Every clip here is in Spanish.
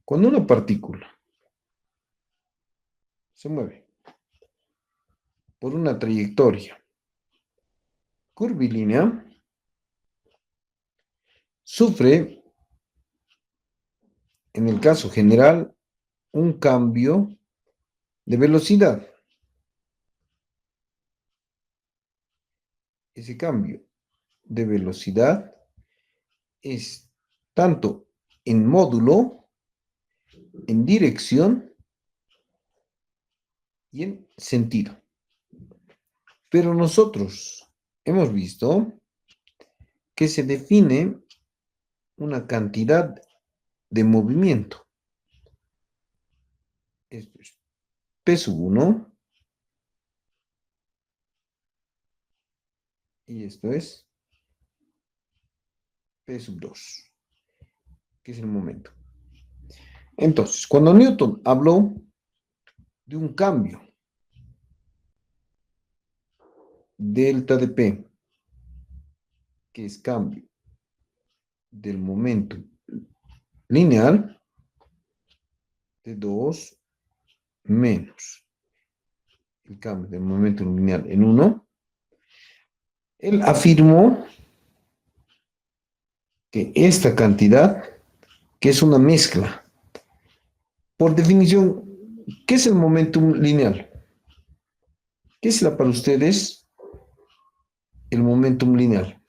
Cuando una partícula se mueve por una trayectoria curvilínea, sufre, en el caso general, un cambio de velocidad. Ese cambio de velocidad es tanto en módulo, en dirección y en sentido. Pero nosotros hemos visto que se define una cantidad de movimiento. Esto es P sub 1 y esto es P sub 2, que es el momento. Entonces, cuando Newton habló de un cambio delta de P, que es cambio del momento lineal de 2 menos el cambio del momento lineal en 1, él afirmó que esta cantidad, que es una mezcla, por definición, ¿qué es el momentum lineal? ¿Qué es para ustedes el momentum lineal?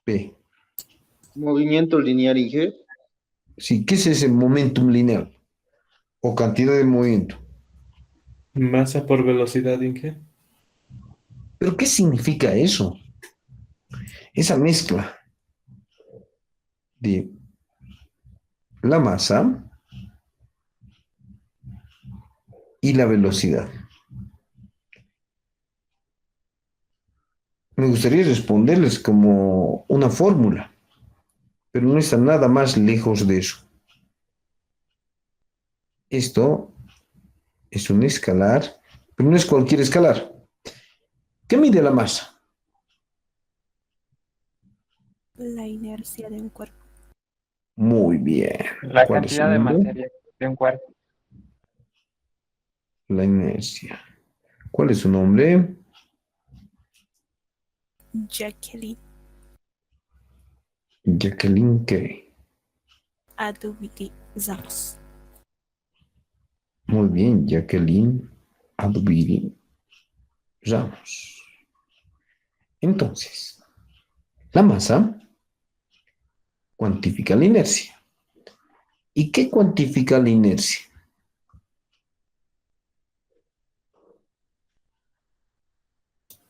P. Movimiento lineal y G. Sí, ¿qué es ese momentum lineal? O cantidad de movimiento. Masa por velocidad, Inge. ¿Pero qué significa eso? Esa mezcla de la masa y la velocidad. Me gustaría responderles como una fórmula, pero no está nada más lejos de eso. Esto es un escalar, pero no es cualquier escalar. ¿Qué mide la masa? La inercia de un cuerpo. Muy bien. La ¿Cuál es su cantidad de nombre? materia de un cuerpo. La inercia. ¿Cuál es su nombre? Jacqueline Jacqueline Kay. Adubiti Zamos. Muy bien, Jacqueline Adubiri Ramos. Entonces, la masa cuantifica la inercia. ¿Y qué cuantifica la inercia?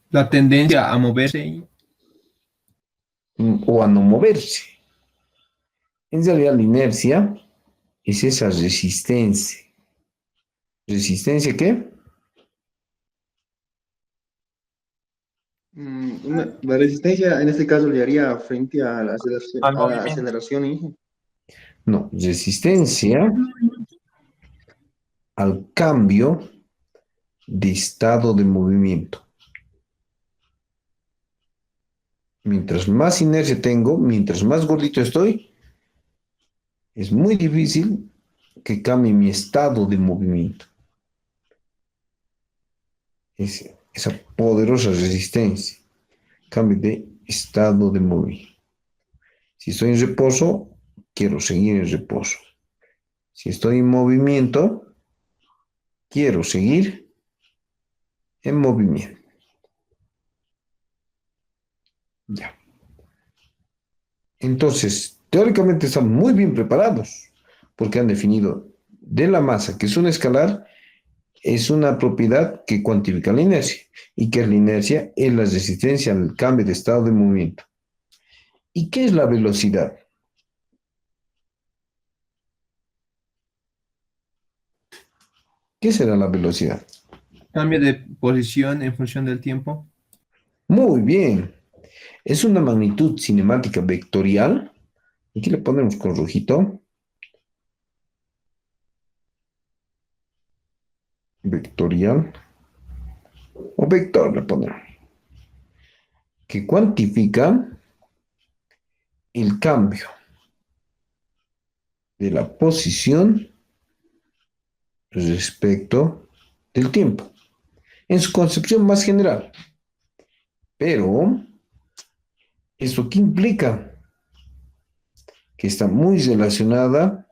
La tendencia a moverse. O a no moverse. En realidad, la inercia es esa resistencia. ¿Resistencia qué? La resistencia en este caso le haría frente a Al a la movimiento. aceleración, hijo. No, resistencia al cambio de estado de movimiento. Mientras más inercia tengo, mientras más gordito estoy, es muy difícil que cambie mi estado de movimiento. Es esa poderosa resistencia. Cambio de estado de movimiento. Si estoy en reposo, quiero seguir en reposo. Si estoy en movimiento, quiero seguir en movimiento. Ya. Entonces, teóricamente están muy bien preparados porque han definido de la masa, que es un escalar, es una propiedad que cuantifica la inercia. ¿Y qué es la inercia? Es la resistencia al cambio de estado de movimiento. ¿Y qué es la velocidad? ¿Qué será la velocidad? Cambio de posición en función del tiempo. Muy bien. Es una magnitud cinemática vectorial. Aquí le ponemos con rojito. Vectorial. O vector le ponemos. Que cuantifica el cambio de la posición respecto del tiempo, en su concepción más general. Pero, ¿esto qué implica? Que está muy relacionada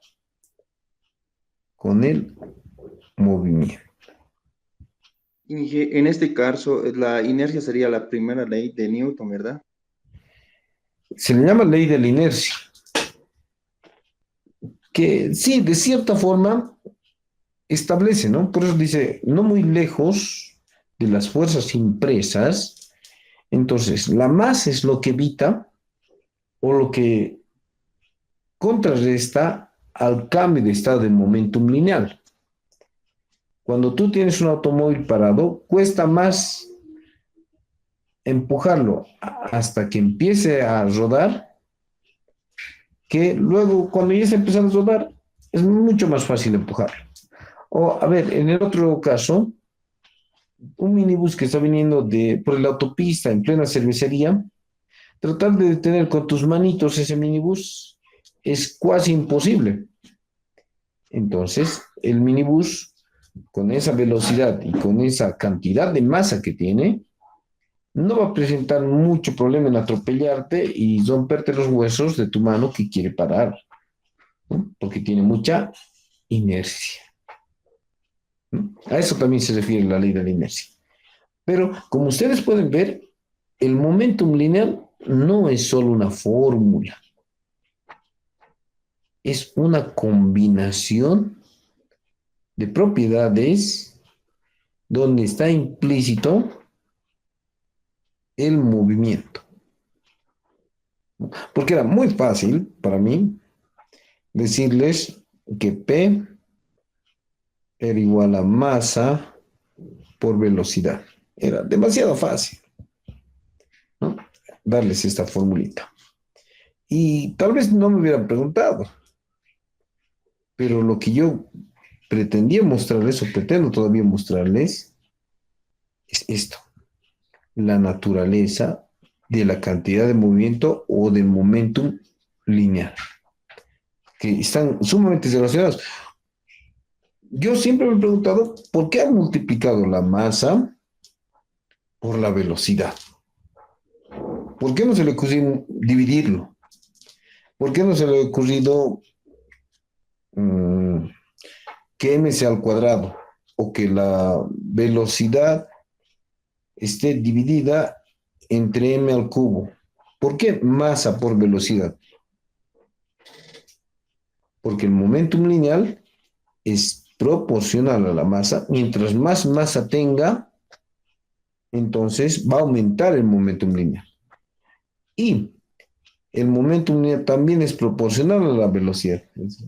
con el movimiento. En este caso, la inercia sería la primera ley de Newton, ¿verdad? Se le llama ley de la inercia, que sí, de cierta forma establece, ¿no? Por eso dice, no muy lejos de las fuerzas impresas, entonces la masa es lo que evita o lo que contrarresta al cambio de estado de momentum lineal. Cuando tú tienes un automóvil parado, cuesta más empujarlo hasta que empiece a rodar, que luego cuando ya se empieza a rodar, es mucho más fácil empujarlo. O, a ver, en el otro caso, un minibús que está viniendo por la autopista en plena cervecería, tratar de detener con tus manitos ese minibús es casi imposible. Entonces, el minibús, con esa velocidad y con esa cantidad de masa que tiene, no va a presentar mucho problema en atropellarte y romperte los huesos de tu mano que quiere parar, ¿no? Porque tiene mucha inercia, ¿no? A eso también se refiere la ley de la inercia. Pero como ustedes pueden ver, el momentum lineal no es solo una fórmula, es una combinación de propiedades donde está implícito el movimiento. Porque era muy fácil para mí decirles que P era igual a masa por velocidad. Era demasiado fácil, ¿no? Darles esta formulita. Y tal vez no me hubieran preguntado, pero lo que yo pretendía mostrarles, o pretendo todavía mostrarles, es esto: la naturaleza de la cantidad de movimiento o del momentum lineal, que están sumamente relacionados. Yo siempre me he preguntado por qué han multiplicado la masa por la velocidad. ¿Por qué no se le ocurrió dividirlo? ¿Por qué no se le ha ocurrido que m sea al cuadrado o que la velocidad esté dividida entre m al cubo? ¿Por qué masa por velocidad? Porque el momentum lineal es proporcional a la masa. Mientras más masa tenga, entonces va a aumentar el momentum lineal. Y el momentum lineal también es proporcional a la velocidad.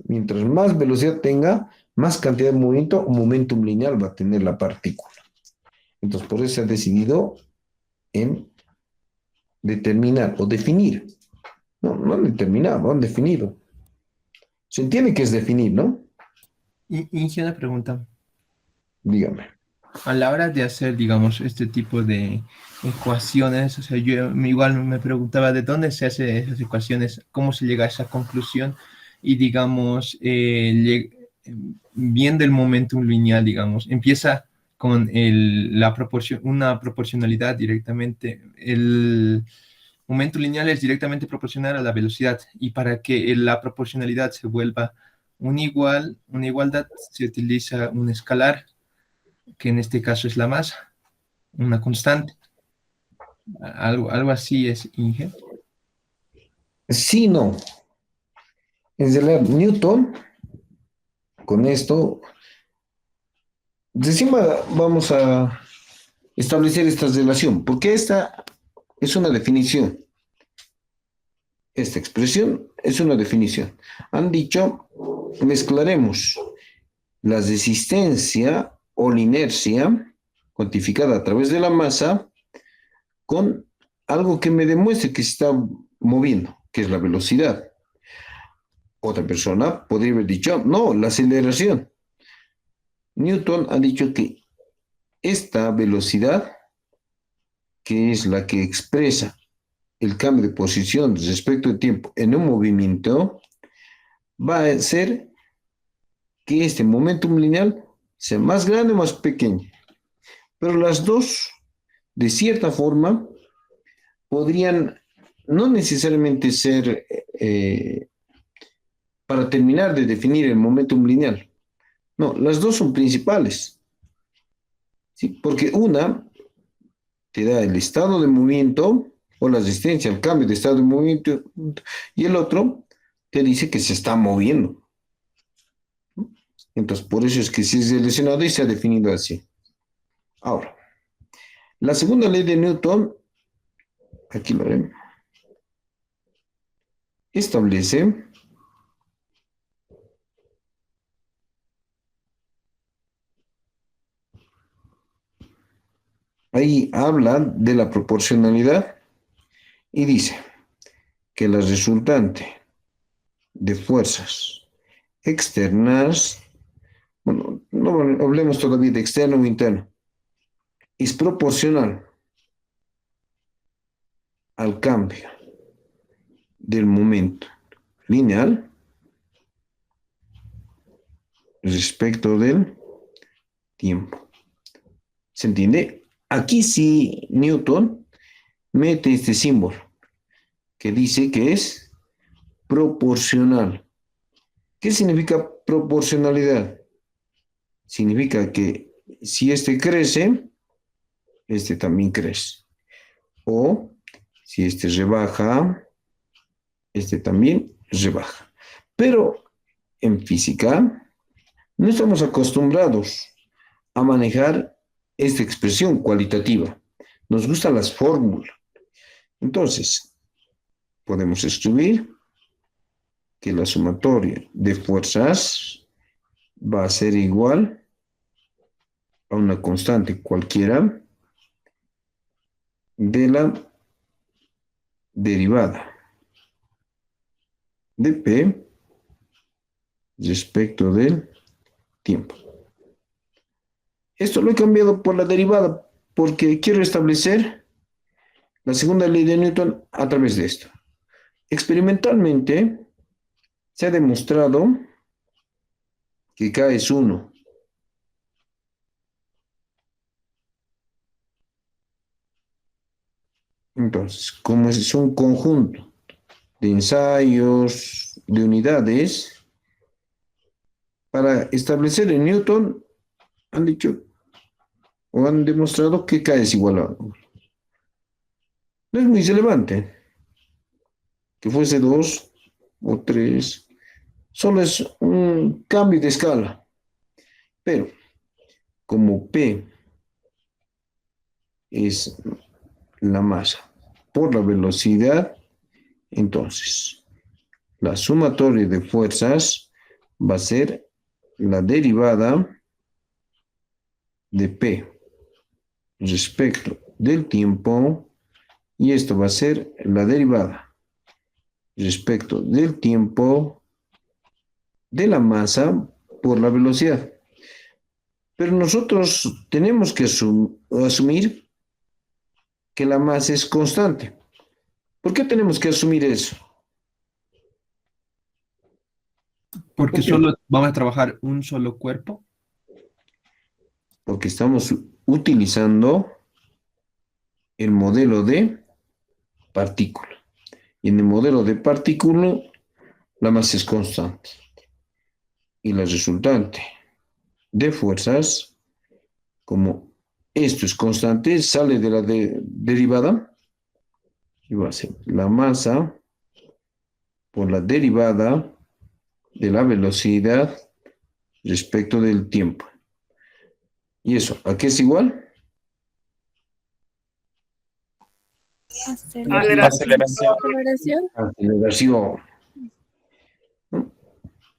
Mientras más velocidad tenga, más cantidad de movimiento o momentum lineal va a tener la partícula. Entonces, por eso se ha decidido en determinar o definir. No han determinado, han definido. Se entiende que es definir, ¿no? Inge, una pregunta. Dígame. A la hora de hacer, digamos, este tipo de ecuaciones, o sea, yo igual me preguntaba de dónde se hacen esas ecuaciones, cómo se llega a esa conclusión y, digamos, viendo el momentum lineal, digamos, empieza con una proporcionalidad directamente. El momento lineal es directamente proporcional a la velocidad y para que la proporcionalidad se vuelva una igualdad, se utiliza un escalar, que en este caso es la masa, una constante. Algo así es, Inge. Sí, no. En realidad, Newton, con esto, encima vamos a establecer esta relación, porque esta es una definición. Esta expresión es una definición. Han dicho, mezclaremos la resistencia o la inercia cuantificada a través de la masa con algo que me demuestre que se está moviendo, que es la velocidad. Otra persona podría haber dicho, no, la aceleración. Newton ha dicho que esta velocidad, que es la que expresa el cambio de posición respecto de tiempo en un movimiento, va a ser que este momentum lineal sea más grande o más pequeño. Pero las dos, de cierta forma, podrían no necesariamente ser para terminar de definir el momentum lineal. No, las dos son principales, ¿sí? Porque una te da el estado de movimiento o la resistencia al cambio de estado de movimiento y el otro te dice que se está moviendo. Entonces, por eso es que se ha seleccionado y se ha definido así. Ahora, la segunda ley de Newton, aquí lo ven, establece ahí habla de la proporcionalidad y dice que la resultante de fuerzas externas, bueno, no hablemos todavía de externo o interno, es proporcional al cambio del momento lineal respecto del tiempo. ¿Se entiende? Aquí sí Newton mete este símbolo que dice que es proporcional. ¿Qué significa proporcionalidad? Significa que si este crece, este también crece. O si este rebaja, este también rebaja. Pero en física no estamos acostumbrados a manejar esta expresión cualitativa. Nos gustan las fórmulas. Entonces, podemos escribir que la sumatoria de fuerzas va a ser igual a una constante cualquiera de la derivada de P respecto del tiempo. Esto lo he cambiado por la derivada porque quiero establecer la segunda ley de Newton a través de esto. Experimentalmente se ha demostrado que K es 1. Entonces, como es un conjunto de ensayos, de unidades, para establecer en Newton han dicho o han demostrado que K es igual a 1. No es muy relevante que fuese 2 o 3, solo es un cambio de escala. Pero como P es la masa por la velocidad, entonces la sumatoria de fuerzas va a ser la derivada de P respecto del tiempo y esto va a ser la derivada respecto del tiempo de la masa por la velocidad. Pero nosotros tenemos que asumir que la masa es constante. ¿Por qué tenemos que asumir eso? Porque solo vamos a trabajar un solo cuerpo. Porque estamos utilizando el modelo de partícula. Y en el modelo de partícula, la masa es constante. Y la resultante de fuerzas, como esto es constante, sale de la derivada y va a ser la masa por la derivada de la velocidad respecto del tiempo. ¿Y eso a qué es igual? Aceleración. Aceleración. ¿No?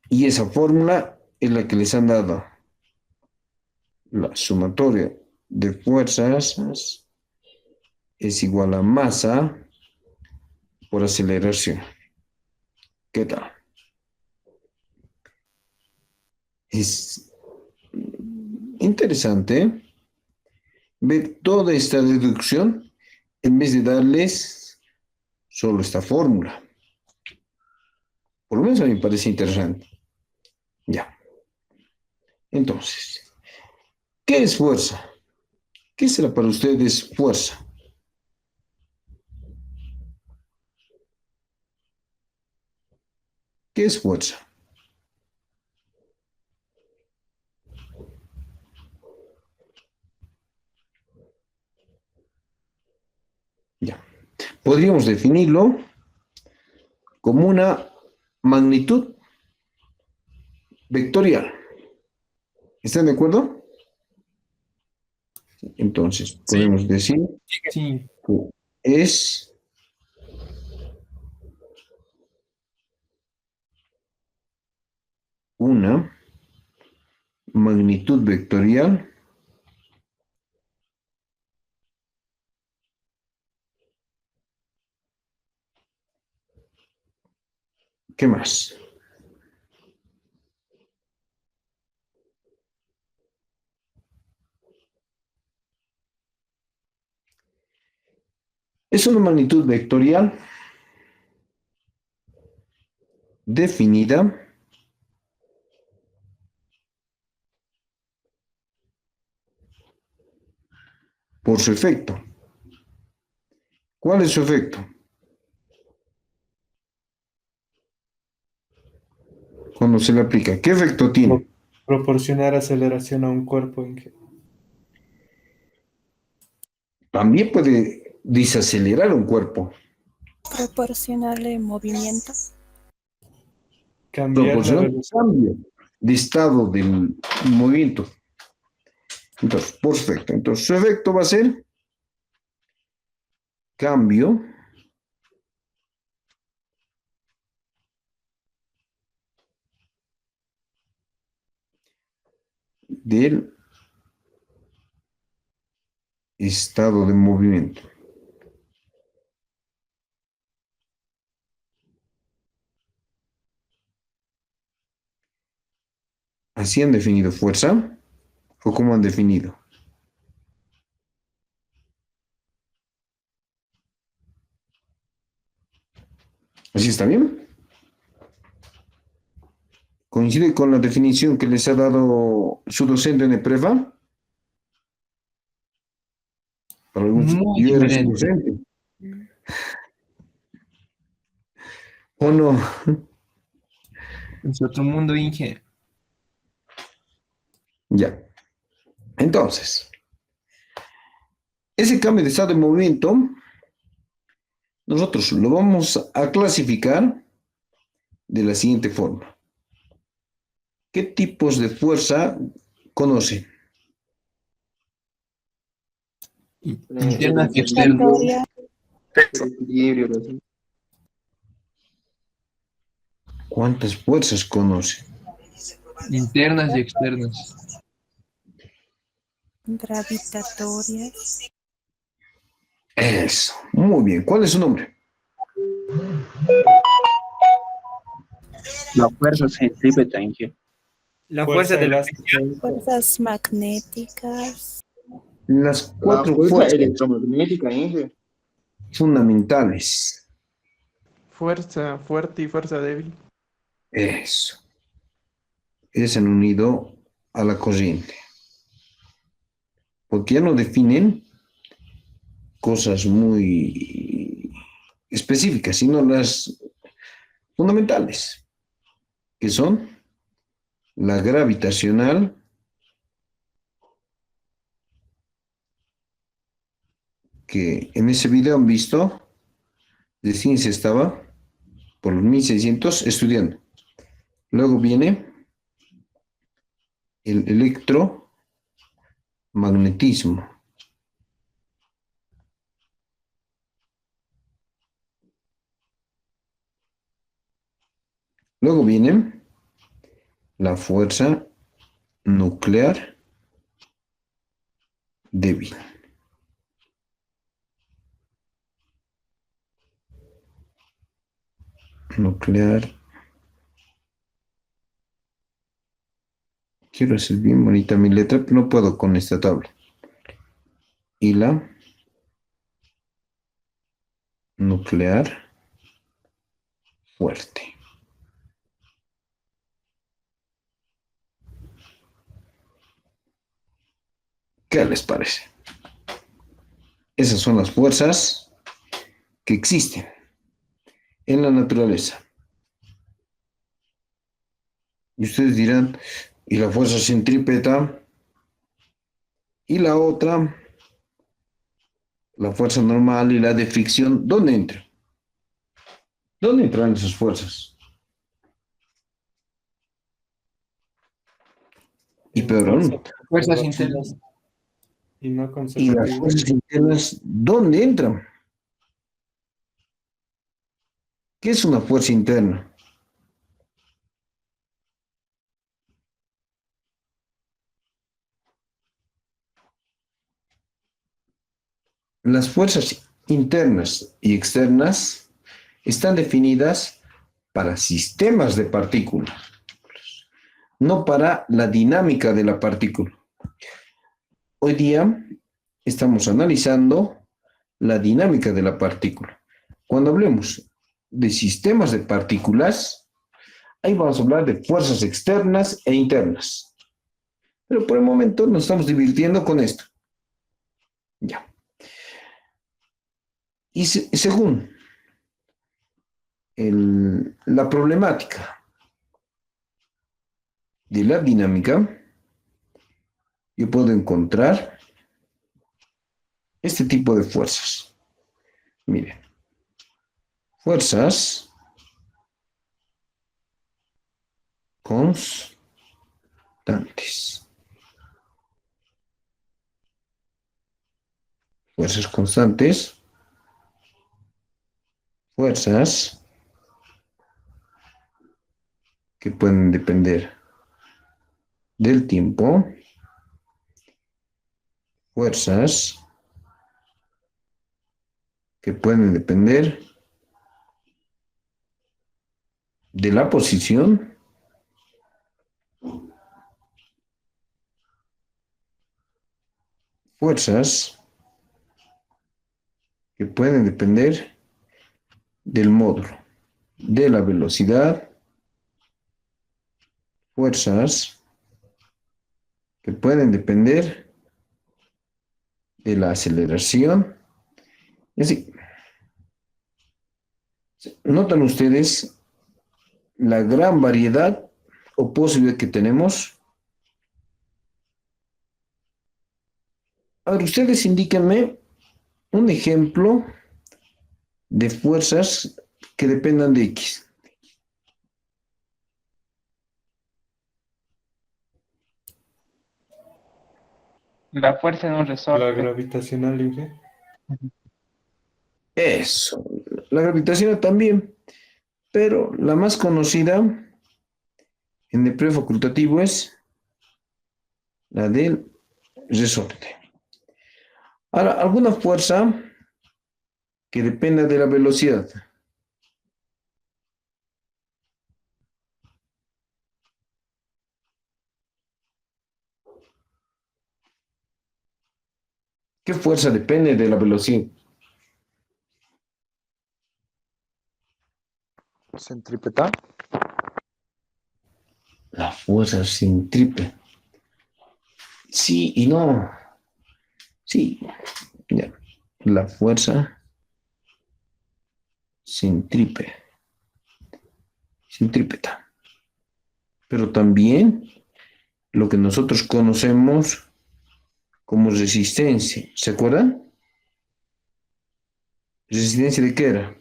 Y esa fórmula es la que les han dado. La sumatoria de fuerzas es igual a masa por aceleración. ¿Qué tal? Es interesante ver toda esta deducción en vez de darles solo esta fórmula. Por lo menos a mí me parece interesante. Ya. Entonces, ¿qué es fuerza? ¿Qué será para ustedes fuerza? ¿Qué es fuerza? Ya. Podríamos definirlo como una magnitud vectorial. ¿Están de acuerdo? Entonces, Sí, podemos decir sí, que es una magnitud vectorial ¿qué más? Es una magnitud vectorial definida por su efecto. ¿Cuál es su efecto? Cuando se le aplica, ¿qué efecto Pro- tiene? Proporcionar aceleración a un cuerpo, Inge. También puede desacelerar un cuerpo, Proporcionarle movimiento. Cambiar la proporcionar un velocidad. cambio de estado del movimiento. Entonces, por su efecto. Entonces, su efecto va a ser cambio del estado de movimiento. ¿Así han definido fuerza? ¿O cómo han definido? ¿Así está bien? ¿Coincide con la definición que les ha dado su docente en el prefa? Para algunos, muy yo era su diferente. docente. ¿O no? Es otro mundo, Inge. Ya. Entonces, ese cambio de estado de movimiento, nosotros lo vamos a clasificar de la siguiente forma. ¿Qué tipos de fuerza conocen? Internas y externas. Gravitatoria. El equilibrio, así. ¿Cuántas fuerzas conocen? Internas y externas. Gravitatoria. Eso. Muy bien. ¿Cuál es su nombre? La fuerza centrípeta, Inge. La fuerza Fuerza de la elástica. Fuerzas magnéticas. Las La cuatro fuerza fuerzas electromagnética, Inge. fundamentales. fuerza fuerte y fuerza débil. Eso. Es han unido a la corriente. Porque ya no definen cosas muy específicas, sino las fundamentales, que son la gravitacional, que en ese video han visto, de ciencia estaba por los 1600 estudiando. Luego viene el electromagnetismo. Luego viene la fuerza nuclear débil. Nuclear. Quiero hacer bien bonita mi letra, pero no puedo con esta tabla. Y la nuclear fuerte. ¿Qué les parece? Esas son las fuerzas que existen en la naturaleza. Y ustedes dirán, ¿y la fuerza centrípeta? Y la otra, la fuerza normal y la de fricción, ¿dónde entra? ¿Dónde entran esas fuerzas? Y peor aún, Fuerzas internas. Y no ¿y las consecutivas. fuerzas internas dónde entran? ¿Qué es una fuerza interna? Las fuerzas internas y externas están definidas para sistemas de partículas, no para la dinámica de la partícula. Hoy día estamos analizando la dinámica de la partícula. Cuando hablemos de sistemas de partículas, ahí vamos a hablar de fuerzas externas e internas. Pero por el momento nos estamos divirtiendo con esto. Ya. Y según la problemática de la dinámica, yo puedo encontrar este tipo de fuerzas. Miren, fuerzas constantes. Fuerzas constantes. Fuerzas que pueden depender del tiempo. Fuerzas que pueden depender de la posición. Fuerzas que pueden depender del módulo, de la velocidad. Fuerzas que pueden depender de la aceleración. Y así. ¿Notan ustedes la gran variedad o posibilidad que tenemos? A ver, ustedes indíquenme un ejemplo de fuerzas que dependan de X. La fuerza en un La resorte. gravitacional, Inge. Eso, la gravitación también, pero la más conocida en el prefacultativo es la del resorte. Ahora, alguna fuerza que dependa de la velocidad. ¿Qué fuerza depende de la velocidad? Centrípeta. La fuerza centrípeta. Sí y no. Sí, ya. La fuerza centrípeta. Pero también lo que nosotros conocemos como resistencia. ¿Se acuerdan? ¿Resistencia de qué era?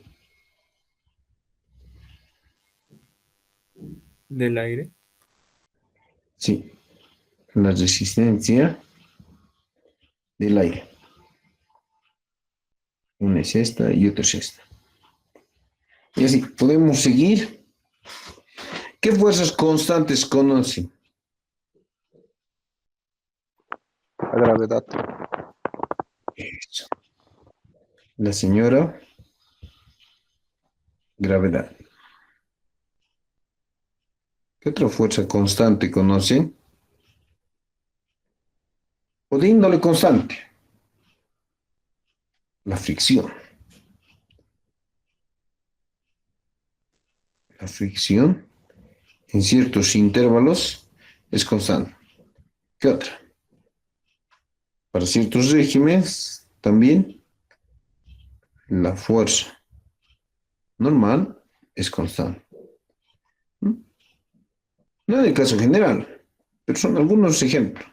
Del aire. Sí, la resistencia del aire. Una es esta y otra es esta. Y así, podemos seguir. ¿Qué fuerzas constantes conocen? La gravedad. Eso. La señora gravedad. ¿Qué otra fuerza constante conocen? O de índole constante. La fricción. La fricción en ciertos intervalos es constante. ¿Qué otra? Para ciertos regímenes, también la fuerza normal es constante. ¿Mm? No en el caso general, pero son algunos ejemplos.